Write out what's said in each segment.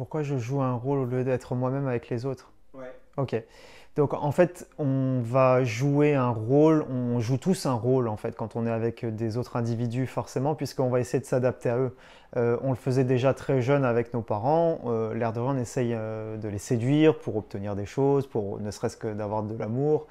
Pourquoi je joue un rôle au lieu d'être moi-même avec les autres? Ouais. Ok. Donc en fait, on va jouer un rôle, on joue tous un rôle en fait quand on est avec des autres individus forcément, puisqu'on va essayer de s'adapter à eux. On le faisait déjà très jeune avec nos parents, l'air de rien, on essaye de les séduire pour obtenir des choses, pour ne serait-ce que d'avoir de l'amour.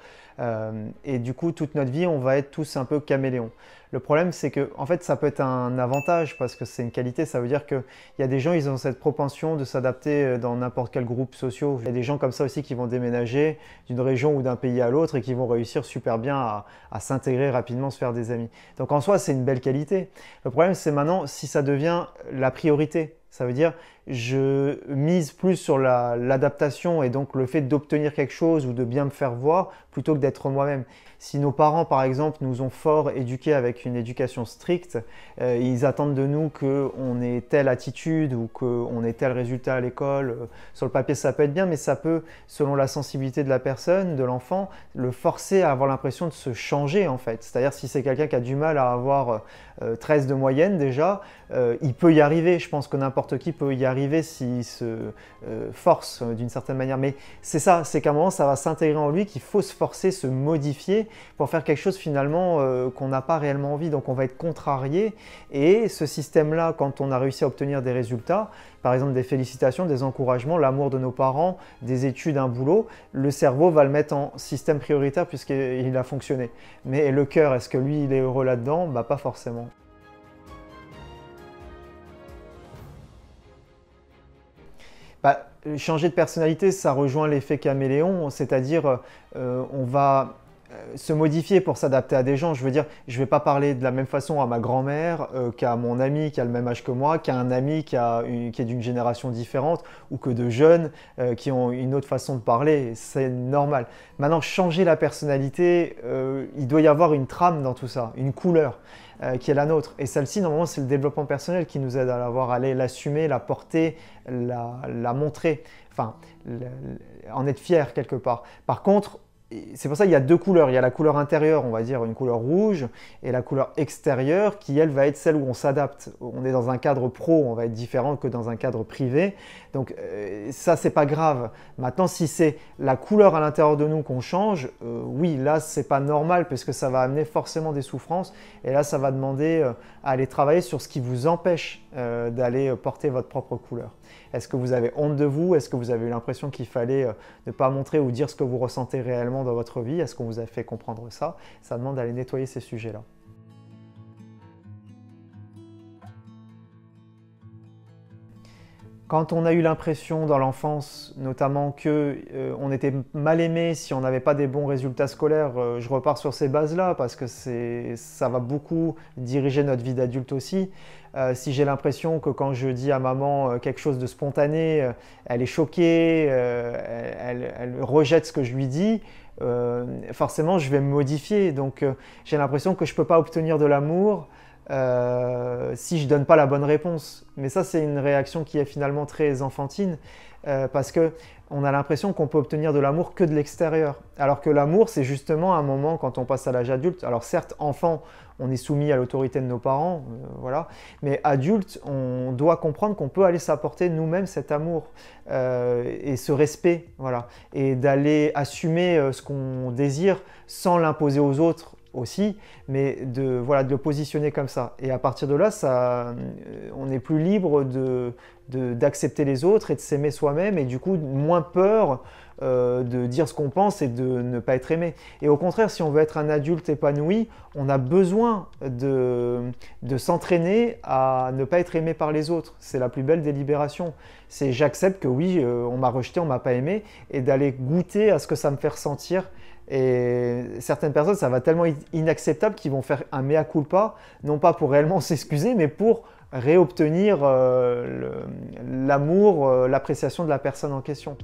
Et du coup, toute notre vie, on va être tous un peu caméléons. Le problème, c'est que en fait, ça peut être un avantage parce que c'est une qualité, ça veut dire qu'il y a des gens, ils ont cette propension de s'adapter dans n'importe quel groupe social. Il y a des gens comme ça aussi qui vont déménager d'une région ou d'un pays à l'autre et qui vont réussir super bien à s'intégrer rapidement, se faire des amis. Donc en soi, c'est une belle qualité. Le problème, c'est maintenant si ça devient la priorité. Ça veut dire je mise plus sur l'adaptation et donc le fait d'obtenir quelque chose ou de bien me faire voir plutôt que d'être moi-même. Si nos parents, par exemple, nous ont fort éduqués avec une éducation stricte, ils attendent de nous qu'on ait telle attitude ou qu'on ait tel résultat à l'école. Sur le papier, ça peut être bien, mais ça peut, selon la sensibilité de la personne, de l'enfant, le forcer à avoir l'impression de se changer en fait. C'est-à-dire si c'est quelqu'un qui a du mal à avoir 13 de moyenne déjà, il peut y arriver. Je pense que n'importe qui peut y arriver s'il se force d'une certaine manière. Mais c'est ça, c'est qu'à un moment, ça va s'intégrer en lui, qu'il faut se forcer, se modifier pour faire quelque chose finalement qu'on n'a pas réellement envie. Donc on va être contrarié. Et ce système-là, quand on a réussi à obtenir des résultats, par exemple des félicitations, des encouragements, l'amour de nos parents, des études, un boulot, le cerveau va le mettre en système prioritaire puisqu'il a fonctionné. Mais le cœur, est-ce que lui, il est heureux là-dedans? Bah pas forcément. Bah, changer de personnalité, ça rejoint l'effet caméléon, c'est-à-dire on va se modifier pour s'adapter à des gens. Je veux dire, je ne vais pas parler de la même façon à ma grand-mère qu'à mon ami qui a le même âge que moi, qu'à un ami qui est d'une génération différente ou que de jeunes qui ont une autre façon de parler. C'est normal. Maintenant, changer la personnalité, il doit y avoir une trame dans tout ça, une couleur qui est la nôtre. Et celle-ci, normalement, c'est le développement personnel qui nous aide à l'avoir, à l'assumer, la porter, la montrer, enfin, en être fier quelque part. Par contre, c'est pour ça qu'il y a deux couleurs. Il y a la couleur intérieure, on va dire une couleur rouge, et la couleur extérieure qui, elle, va être celle où on s'adapte. On est dans un cadre pro, on va être différent que dans un cadre privé. Donc ça, c'est pas grave. Maintenant, si c'est la couleur à l'intérieur de nous qu'on change, oui, là, c'est pas normal parce que ça va amener forcément des souffrances. Et là, ça va demander à aller travailler sur ce qui vous empêche d'aller porter votre propre couleur. Est-ce que vous avez honte de vous? Est-ce que vous avez eu l'impression qu'il fallait ne pas montrer ou dire ce que vous ressentez réellement dans votre vie? Est-ce qu'on vous a fait comprendre ça? Ça demande d'aller nettoyer ces sujets-là. Quand on a eu l'impression dans l'enfance, notamment qu'on était mal aimé si on n'avait pas des bons résultats scolaires, je repars sur ces bases-là parce que ça va beaucoup diriger notre vie d'adulte aussi. Si j'ai l'impression que quand je dis à maman quelque chose de spontané, elle est choquée, elle rejette ce que je lui dis, forcément je vais me modifier. Donc j'ai l'impression que je ne peux pas obtenir de l'amour si je ne donne pas la bonne réponse. Mais ça, c'est une réaction qui est finalement très enfantine parce qu'on a l'impression qu'on peut obtenir de l'amour que de l'extérieur. Alors que l'amour, c'est justement un moment quand on passe à l'âge adulte. Alors certes, enfant, on est soumis à l'autorité de nos parents, voilà. Mais adulte, on doit comprendre qu'on peut aller s'apporter nous-mêmes cet amour et ce respect, voilà. Et d'aller assumer ce qu'on désire sans l'imposer aux autres aussi, mais voilà, de le positionner comme ça. Et à partir de là, on est plus libre d'accepter les autres et de s'aimer soi-même et du coup moins peur de dire ce qu'on pense et de ne pas être aimé. Et au contraire, si on veut être un adulte épanoui, on a besoin de s'entraîner à ne pas être aimé par les autres. C'est la plus belle des libérations. C'est j'accepte que oui, on m'a rejeté, on m'a pas aimé, et d'aller goûter à ce que ça me fait ressentir. Et certaines personnes, ça va tellement inacceptable qu'ils vont faire un mea culpa, non pas pour réellement s'excuser, mais pour réobtenir l'amour, l'appréciation de la personne en question.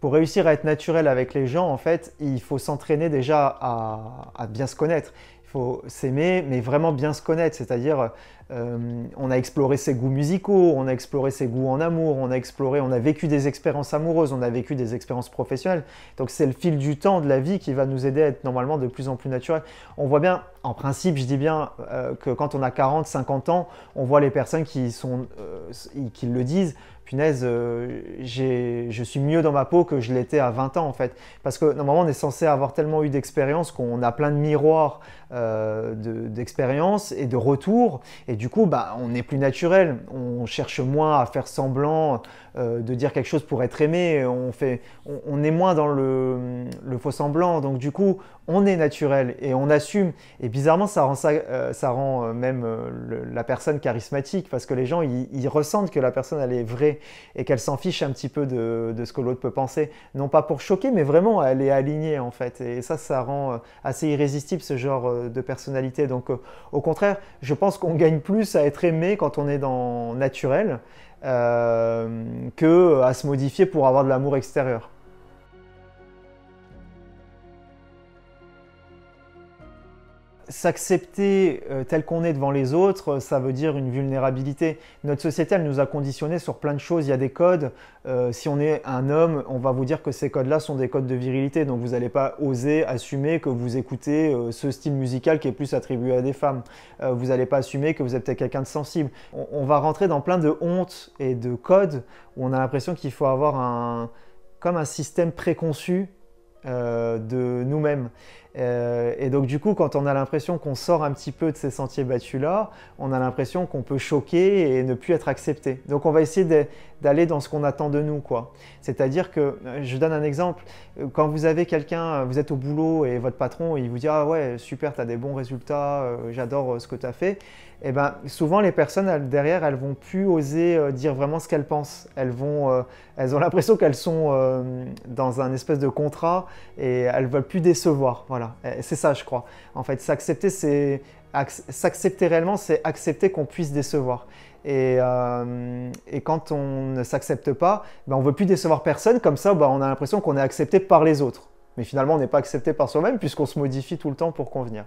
Pour réussir à être naturel avec les gens, en fait, il faut s'entraîner déjà à bien se connaître. Il faut s'aimer, mais vraiment bien se connaître. C'est-à-dire, on a exploré ses goûts musicaux, on a exploré ses goûts en amour, on a vécu des expériences amoureuses, on a vécu des expériences professionnelles. Donc c'est le fil du temps de la vie qui va nous aider à être normalement de plus en plus naturel. On voit bien, En principe, je dis bien que quand on a 40, 50 ans, on voit les personnes qui le disent. Punaise, je suis mieux dans ma peau que je l'étais à 20 ans en fait. Parce que normalement, on est censé avoir tellement eu d'expérience qu'on a plein de miroirs d'expérience et de retours. Et du coup, bah, on est plus naturel. On cherche moins à faire semblant de dire quelque chose pour être aimé. On est moins dans le faux semblant. Donc du coup, on est naturel et on assume. Et bizarrement, ça rend même la personne charismatique parce que les gens, ils ressentent que la personne, elle est vraie et qu'elle s'en fiche un petit peu de ce que l'autre peut penser. Non pas pour choquer, mais vraiment, elle est alignée en fait. Et ça rend assez irrésistible ce genre de personnalité. Donc au contraire, je pense qu'on gagne plus à être aimé quand on est dans naturel que à se modifier pour avoir de l'amour extérieur. S'accepter tel qu'on est devant les autres, ça veut dire une vulnérabilité. Notre société, elle nous a conditionnés sur plein de choses. Il y a des codes. Si on est un homme, on va vous dire que ces codes-là sont des codes de virilité. Donc vous n'allez pas oser assumer que vous écoutez ce style musical qui est plus attribué à des femmes. Vous n'allez pas assumer que vous êtes peut-être quelqu'un de sensible. On va rentrer dans plein de hontes et de codes où on a l'impression qu'il faut avoir comme un système préconçu de nous-mêmes. Et donc du coup, quand on a l'impression qu'on sort un petit peu de ces sentiers battus-là, on a l'impression qu'on peut choquer et ne plus être accepté. Donc on va essayer d'aller dans ce qu'on attend de nous, quoi. C'est-à-dire que, je donne un exemple, quand vous avez quelqu'un, vous êtes au boulot et votre patron, il vous dit « Ah ouais, super, tu as des bons résultats, j'adore ce que tu as fait », et ben souvent les personnes derrière, elles vont plus oser dire vraiment ce qu'elles pensent. Elles ont l'impression qu'elles sont dans un espèce de contrat et elles veulent plus décevoir. Voilà, c'est ça, je crois. En fait, s'accepter réellement, c'est accepter qu'on puisse décevoir. Et quand on ne s'accepte pas, ben on ne veut plus décevoir personne. Comme ça, ben on a l'impression qu'on est accepté par les autres. Mais finalement, on n'est pas accepté par soi-même puisqu'on se modifie tout le temps pour convenir.